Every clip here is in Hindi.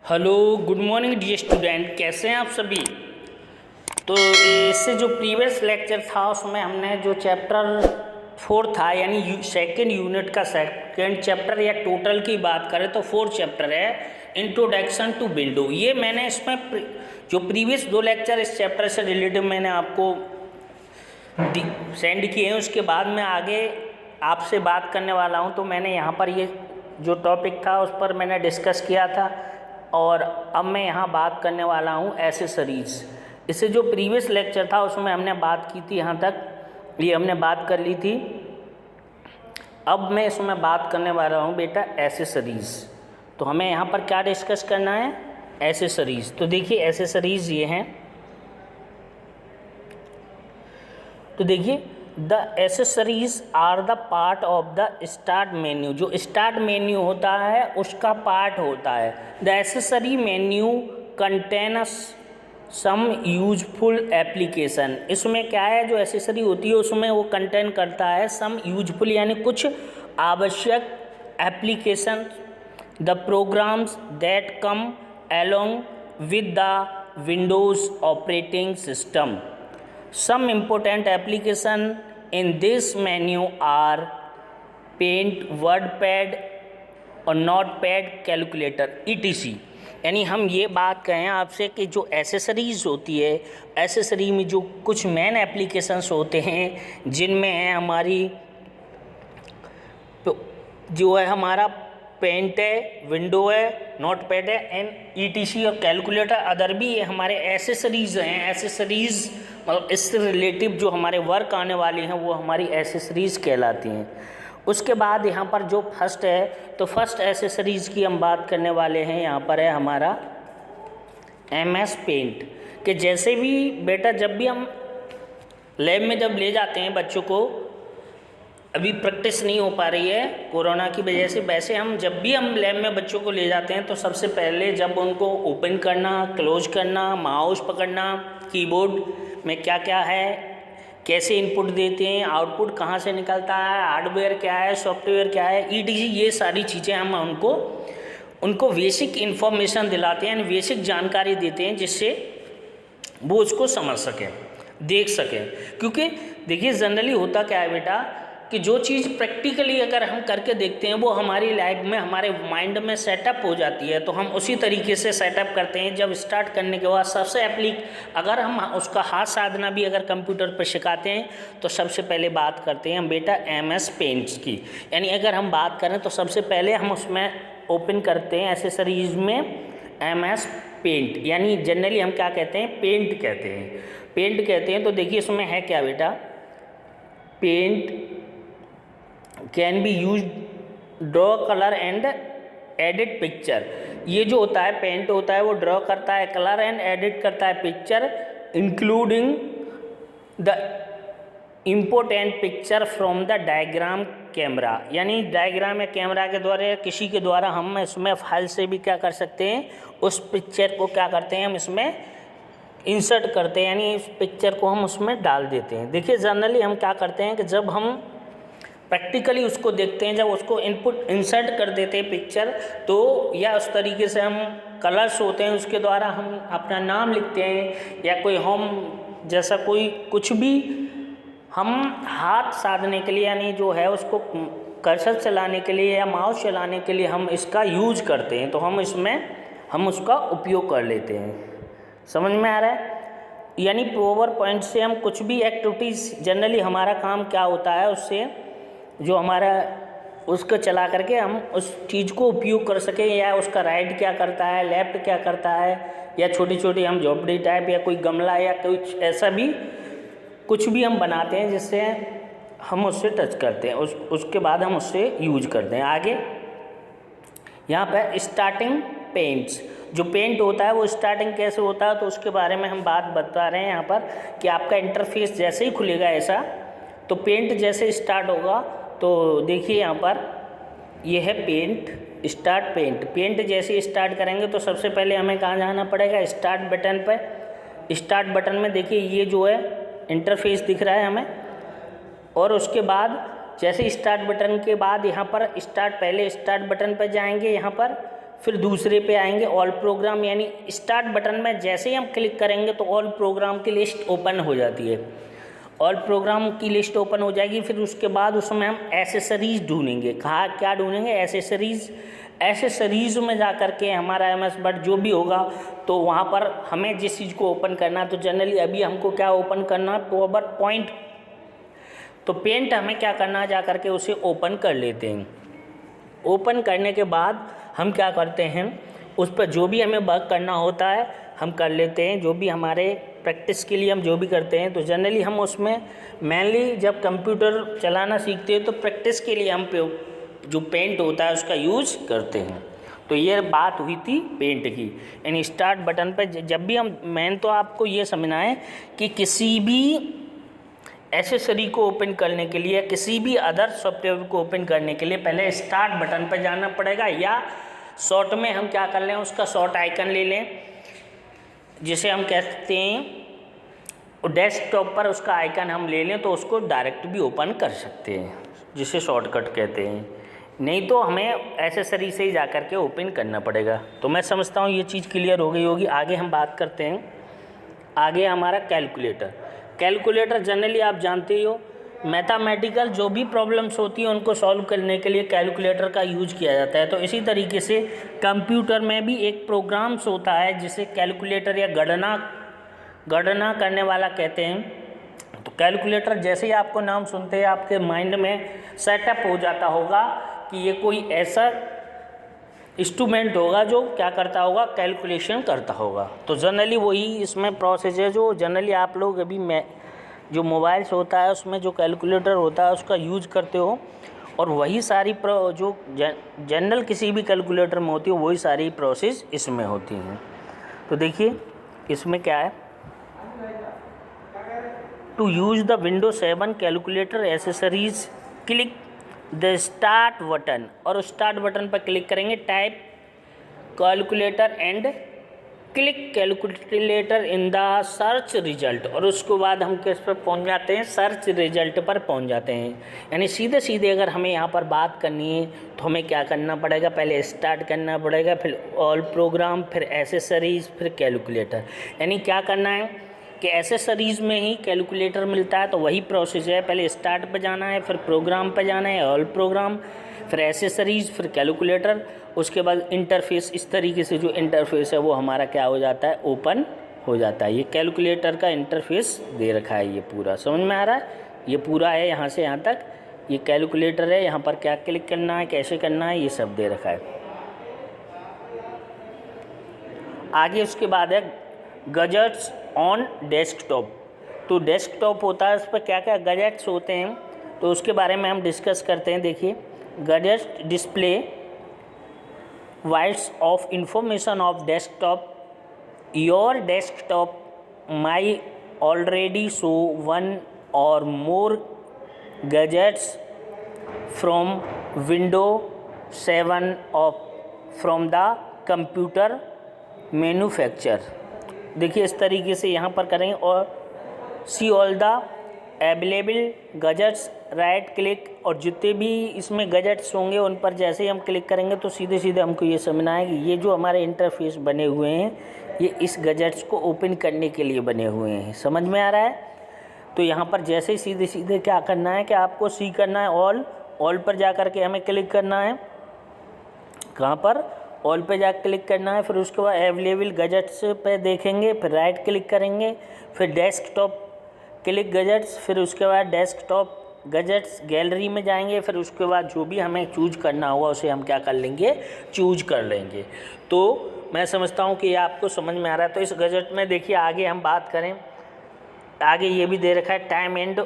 Hello good morning dear student, कैसे हैं आप सभी। तो इससे जो प्रीवियस लेक्चर था उसमें हमने जो चैप्टर 4 था यानी सेकेंड यूनिट का सेकेंड चैप्टर या टोटल की बात करें तो 4 चैप्टर है इंट्रोडक्शन टू विंडो। ये मैंने इसमें जो प्रीवियस 2 लेक्चर इस चैप्टर से रिलेटेड मैंने आपको सेंड किए हैं, उसके बाद मैं आगे आपसे बात करने वाला हूँ। तो मैंने यहाँ पर ये जो टॉपिक था उस पर मैंने डिस्कस किया था और अब मैं यहाँ बात करने वाला हूँ एसेसरीज़। इससे जो प्रीवियस लेक्चर था उसमें हमने बात की थी, यहाँ तक ये हमने बात कर ली थी। अब मैं इसमें बात करने वाला हूँ बेटा एसेसरीज़। तो हमें यहाँ पर क्या डिस्कस करना है, एसेसरीज़। तो देखिए एसेसरीज़ ये हैं। तो देखिए the accessories are the part of the start menu. जो स्टार्ट मेन्यू होता है उसका पार्ट होता है। The accessory menu contains some useful application. इसमें क्या है, जो एसेसरी होती है उसमें वो कंटेन करता है सम यूजफुल यानी कुछ आवश्यक application, the programmes that come along with the Windows operating system. Some important application in this menu are Paint, WordPad और Notepad, Calculator etc। यानी हम ये बात कहें आपसे कि जो एसेसरीज़ होती है, एसेसरी में जो कुछ मेन एप्लीकेशंस होते हैं जिनमें है हमारी जो है हमारा पेंट है, विंडो है, नोटपैड है एंड ईटीसी और कैलकुलेटर अदर भी ये हमारे एसेसरीज़ हैं। एसेसरीज़ मतलब इससे रिलेटिव जो हमारे वर्क आने वाली हैं वो हमारी एसेसरीज़ कहलाती हैं। उसके बाद यहाँ पर जो फर्स्ट है, तो फर्स्ट एसेसरीज़ की हम बात करने वाले हैं। यहाँ पर है हमारा MS पेंट। कि जैसे भी बेटा जब भी हम लैब में जब ले जाते हैं बच्चों को, अभी प्रैक्टिस नहीं हो पा रही है कोरोना की वजह से, वैसे हम जब भी हम लैब में बच्चों को ले जाते हैं तो सबसे पहले जब उनको ओपन करना, क्लोज करना, माउस पकड़ना, कीबोर्ड में क्या क्या है, कैसे इनपुट देते हैं, आउटपुट कहाँ से निकलता है, हार्डवेयर क्या है, सॉफ्टवेयर क्या है, ETC, ये सारी चीज़ें हम उनको बेसिक इन्फॉर्मेशन दिलाते हैं, बेसिक जानकारी देते हैं जिससे वो उसको समझ सकें, देख सकें। क्योंकि देखिए जनरली होता क्या है बेटा कि जो चीज़ प्रैक्टिकली अगर हम करके देखते हैं वो हमारी लाइफ में, हमारे माइंड में सेटअप हो जाती है, तो हम उसी तरीके से सेटअप करते हैं। जब स्टार्ट करने के बाद सबसे अगर हम उसका हाथ साधना भी अगर कंप्यूटर पर सिखाते हैं तो सबसे पहले बात करते हैं हम बेटा MS पेंट्स की। यानी अगर हम बात करें तो सबसे पहले हम उसमें ओपन करते हैं एसेसरीज में MS पेंट, यानी जनरली हम क्या कहते हैं, पेंट कहते हैं, पेंट कहते हैं। तो देखिए इसमें है क्या बेटा, paint can be use draw colour and edit picture. ये जो होता है पेंट होता है वो ड्रॉ करता है कलर एंड एडिट करता है picture, including the important picture from the diagram camera. यानी डायग्राम या कैमरा के द्वारा या किसी के द्वारा हम इसमें फाइल से भी क्या कर सकते हैं, उस पिक्चर को क्या करते हैं हम इसमें इंसर्ट करते हैं, यानी इस पिक्चर को हम उसमें डाल देते हैं। देखिए जनरली हम क्या करते हैं कि जब हम प्रैक्टिकली उसको देखते हैं, जब उसको इनपुट इंसर्ट कर देते हैं पिक्चर, तो या उस तरीके से हम कलर्स होते हैं उसके द्वारा हम अपना नाम लिखते हैं या कोई होम जैसा कोई कुछ भी हम हाथ साधने के लिए यानी जो है उसको कर्सर चलाने के लिए या माउस चलाने के लिए हम इसका यूज करते हैं, तो हम उसका उपयोग कर लेते हैं। समझ में आ रहा है। यानी पावर पॉइंट से हम कुछ भी एक्टिविटीज़, जनरली हमारा काम क्या होता है, उससे जो हमारा उसको चला करके हम उस चीज़ को उपयोग कर सकें, या उसका राइट क्या करता है, लेफ्ट क्या करता है, या छोटी छोटी हम झोपड़ी टाइप या कोई गमला या कुछ ऐसा भी कुछ भी हम बनाते हैं जिससे हम उससे टच करते हैं, उसके बाद हम उससे यूज करते हैं। आगे यहाँ पर स्टार्टिंग पेंट्स, जो पेंट होता है वो स्टार्टिंग कैसे होता है तो उसके बारे में हम बात बता रहे हैं यहाँ पर कि आपका इंटरफेस जैसे ही खुलेगा ऐसा, तो पेंट जैसे स्टार्ट होगा तो देखिए यहाँ पर ये है पेंट, स्टार्ट पेंट। पेंट जैसे स्टार्ट करेंगे तो सबसे पहले हमें कहाँ जाना पड़ेगा, स्टार्ट बटन पर। स्टार्ट बटन में देखिए ये जो है इंटरफेस दिख रहा है हमें, और उसके बाद जैसे स्टार्ट बटन के बाद यहाँ पर पहले स्टार्ट बटन पर जाएंगे यहाँ पर, फिर दूसरे पे आएंगे ऑल प्रोग्राम, यानी स्टार्ट बटन में जैसे ही हम क्लिक करेंगे तो ऑल प्रोग्राम की लिस्ट ओपन हो जाती है। ऑल प्रोग्राम की लिस्ट ओपन हो जाएगी। फिर उसके बाद उसमें हम एसेसरीज़ ढूंढेंगे। कहाँ क्या ढूंढेंगे? एसेसरीज़। एसेसरीज़ में जा कर के हमारा MS वर्ड जो भी होगा तो वहाँ पर हमें जिस चीज़ को ओपन करना है, तो जनरली अभी हमको क्या ओपन करना है? Power point. तो पेंट हमें क्या करना है? जा कर के उसे ओपन कर लेते हैं। ओपन करने के बाद हम क्या करते हैं, उस पर जो भी हमें वर्क करना होता है हम कर लेते हैं। जो भी हमारे प्रैक्टिस के लिए हम जो भी करते हैं, तो जनरली हम उसमें मेनली जब कंप्यूटर चलाना सीखते हैं तो प्रैक्टिस के लिए हम जो पेंट होता है उसका यूज़ करते हैं। तो ये बात हुई थी पेंट की। यानी स्टार्ट बटन पर जब भी हम, मेन तो आपको ये समझना है कि किसी भी एसेसरी को ओपन करने के लिए, किसी भी अदर सॉफ्टवेयर को ओपन करने के लिए पहले स्टार्ट बटन पर जाना पड़ेगा, या शॉर्ट में हम क्या कर लें, उसका शॉर्ट आइकन ले लें जिसे हम कहते हैं डेस्कटॉप पर उसका आइकन हम ले लें तो उसको डायरेक्ट भी ओपन कर सकते हैं, जिसे शॉर्टकट कहते हैं। नहीं तो हमें एसेसरी से ही जा कर के ओपन करना पड़ेगा। तो मैं समझता हूँ ये चीज़ क्लियर हो गई होगी। आगे हम बात करते हैं। आगे हमारा कैलकुलेटर। कैलकुलेटर जनरली आप जानते ही हो, मैथमेटिकल जो भी प्रॉब्लम्स होती हैं उनको सॉल्व करने के लिए कैलकुलेटर का यूज़ किया जाता है। तो इसी तरीके से कंप्यूटर में भी एक प्रोग्राम्स होता है जिसे कैलकुलेटर या गणना करने वाला कहते हैं। तो कैलकुलेटर जैसे ही आपको नाम सुनते हैं आपके माइंड में सेटअप हो जाता होगा कि ये कोई ऐसा इंस्ट्रूमेंट होगा जो क्या करता होगा, कैलकुलेशन करता होगा। तो जनरली वही इसमें प्रोसेस है जो जनरली आप लोग अभी जो मोबाइल्स होता है उसमें जो कैलकुलेटर होता है उसका यूज करते हो, और वही सारी जो जनरल किसी भी कैलकुलेटर में होती है वही सारी प्रोसेस इसमें होती हैं। तो देखिए इसमें क्या है, to use the Windows 7 calculator accessories click the start button, और स्टार्ट बटन पर क्लिक करेंगे, type calculator and click calculator in the search result, और उसके बाद हम किस पर पहुंच जाते हैं, सर्च रिजल्ट पर पहुंच जाते हैं। यानी सीधे सीधे अगर हमें यहाँ पर बात करनी है तो हमें क्या करना पड़ेगा, पहले स्टार्ट करना पड़ेगा, फिर ऑल प्रोग्राम, फिर एसेसरीज, फिर कैलकुलेटर। यानी क्या करना है कि एसेसरीज़ में ही कैलकुलेटर मिलता है, तो वही प्रोसेस है, पहले स्टार्ट पर जाना है, फिर प्रोग्राम पर जाना है, ऑल प्रोग्राम, फिर एसेसरीज़, फिर कैलकुलेटर। उसके बाद इंटरफेस, इस तरीके से जो इंटरफेस है वो हमारा क्या हो जाता है, ओपन हो जाता है। ये कैलकुलेटर का इंटरफेस दे रखा है, ये पूरा समझ में आ रहा है, ये पूरा है यहाँ से यहाँ तक, ये कैलकुलेटर है, यहाँ पर क्या क्लिक करना है, कैसे करना है, ये सब दे रखा है। आगे उसके बाद है गैजेट्स ऑन डेस्कटॉप। तो डेस्कटॉप होता है, उस पर क्या क्या गैजेट्स होते हैं तो उसके बारे में हम डिस्कस करते हैं। देखिए, gadgets display bites of information of desktop, your desktop my already show one or more gadgets from window 7 of from the computer manufacture. देखिए इस तरीके से यहाँ पर करेंगे, और see all the available gadgets, right click, और जितने भी इसमें गैजेट्स होंगे उन पर जैसे ही हम क्लिक करेंगे तो सीधे सीधे हमको ये समझना है कि ये जो हमारे इंटरफेस बने हुए हैं ये इस गैजेट्स को ओपन करने के लिए बने हुए हैं। समझ में आ रहा है? तो यहाँ पर जैसे ही सीधे सीधे क्या करना है कि आपको सी करना है, ऑल पर जा कर के हमें क्लिक करना है। कहाँ पर? ऑल पे जा क्लिक करना है। फिर उसके बाद अवेलेबल गैजेट्स पे देखेंगे, फिर राइट क्लिक करेंगे, फिर डेस्कटॉप क्लिक गैजेट्स, फिर उसके बाद डेस्कटॉप गैजेट्स गैलरी में जाएंगे, फिर उसके बाद जो भी हमें चूज करना होगा उसे हम क्या कर लेंगे, चूज कर लेंगे। तो मैं समझता हूँ कि ये आपको समझ में आ रहा है। तो इस गैजेट में देखिए आगे हम बात करें, आगे ये भी दे रखा है time and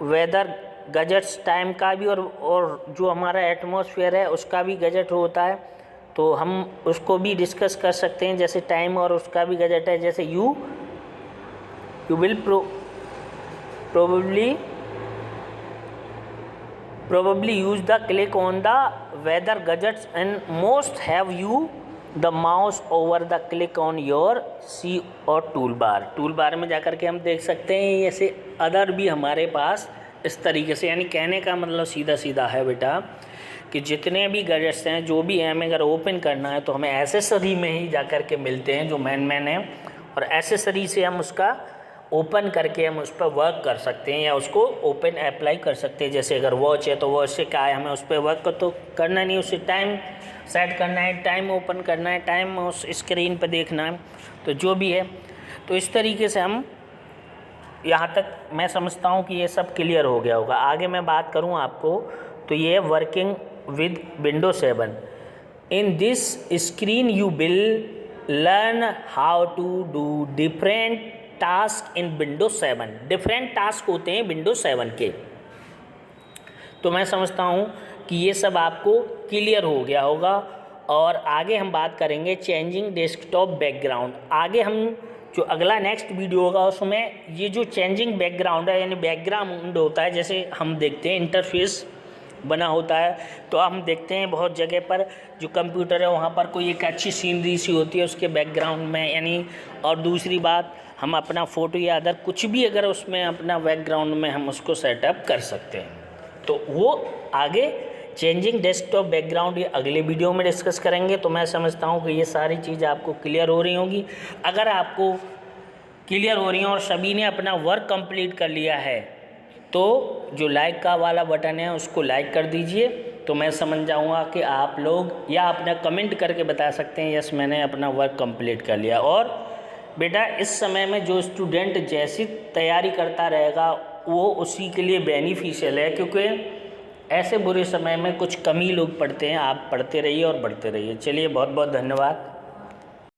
weather gadgets, time का भी और जो हमारा एटमॉस्फेयर है उसका भी गैजेट होता है, तो हम उसको भी डिस्कस कर सकते हैं। जैसे टाइम और उसका भी गैजेट है, जैसे you will probably use the click on the weather gadgets and most have you the mouse over the click on your C और टूल बार में जाकर के हम देख सकते हैं। ऐसे अदर भी हमारे पास इस तरीके से, यानी कहने का मतलब सीधा सीधा है बेटा कि जितने भी गैजेट्स हैं जो भी हैं, हमें अगर ओपन करना है तो हमें एसेसरी में ही जा कर के मिलते हैं जो मेन है, और एसेसरी से हम उसका ओपन करके हम उस पर वर्क कर सकते हैं या उसको ओपन अप्लाई कर सकते हैं। जैसे अगर वॉच है तो वॉच से क्या है, हमें उस पर वर्क तो करना नहीं, उससे टाइम सेट करना है, टाइम ओपन करना है, टाइम उस स्क्रीन पर देखना है, तो जो भी है। तो इस तरीके से हम यहाँ तक मैं समझता हूँ कि ये सब क्लियर हो गया होगा। आगे मैं बात करूँ आपको तो ये है working with window 7। In this screen you will learn how to do different task in window 7। Different task होते हैं विंडो 7 के। तो मैं समझता हूँ कि ये सब आपको क्लियर हो गया होगा। और आगे हम बात करेंगे चेंजिंग डेस्कटॉप बैकग्राउंड। आगे हम जो अगला नेक्स्ट वीडियो होगा उसमें ये जो चेंजिंग बैकग्राउंड है, यानी बैकग्राउंड होता है, जैसे हम देखते हैं इंटरफेस बना होता है, तो हम देखते हैं बहुत जगह पर जो कंप्यूटर है वहाँ पर कोई एक अच्छी सीनरी सी होती है उसके बैकग्राउंड में, यानी। और दूसरी बात, हम अपना फ़ोटो या अदर कुछ भी अगर उसमें अपना बैकग्राउंड में हम उसको सेटअप कर सकते हैं। तो वो आगे चेंजिंग डेस्कटॉप बैकग्राउंड ये अगले वीडियो में डिस्कस करेंगे। तो मैं समझता हूँ कि ये सारी चीज़ आपको क्लियर हो रही होंगी। अगर आपको क्लियर हो रही हैं और सभी ने अपना वर्क कंप्लीट कर लिया है तो जो लाइक का वाला बटन है उसको लाइक कर दीजिए। तो मैं समझ जाऊँगा कि आप लोग, या अपना कमेंट करके बता सकते हैं यस मैंने अपना वर्क कंप्लीट कर लिया। और बेटा इस समय में जो स्टूडेंट जैसी तैयारी करता रहेगा वो उसी के लिए बेनिफिशियल है, क्योंकि ऐसे बुरे समय में कुछ कम ही लोग पढ़ते हैं। आप पढ़ते रहिए और बढ़ते रहिए। चलिए, बहुत बहुत धन्यवाद।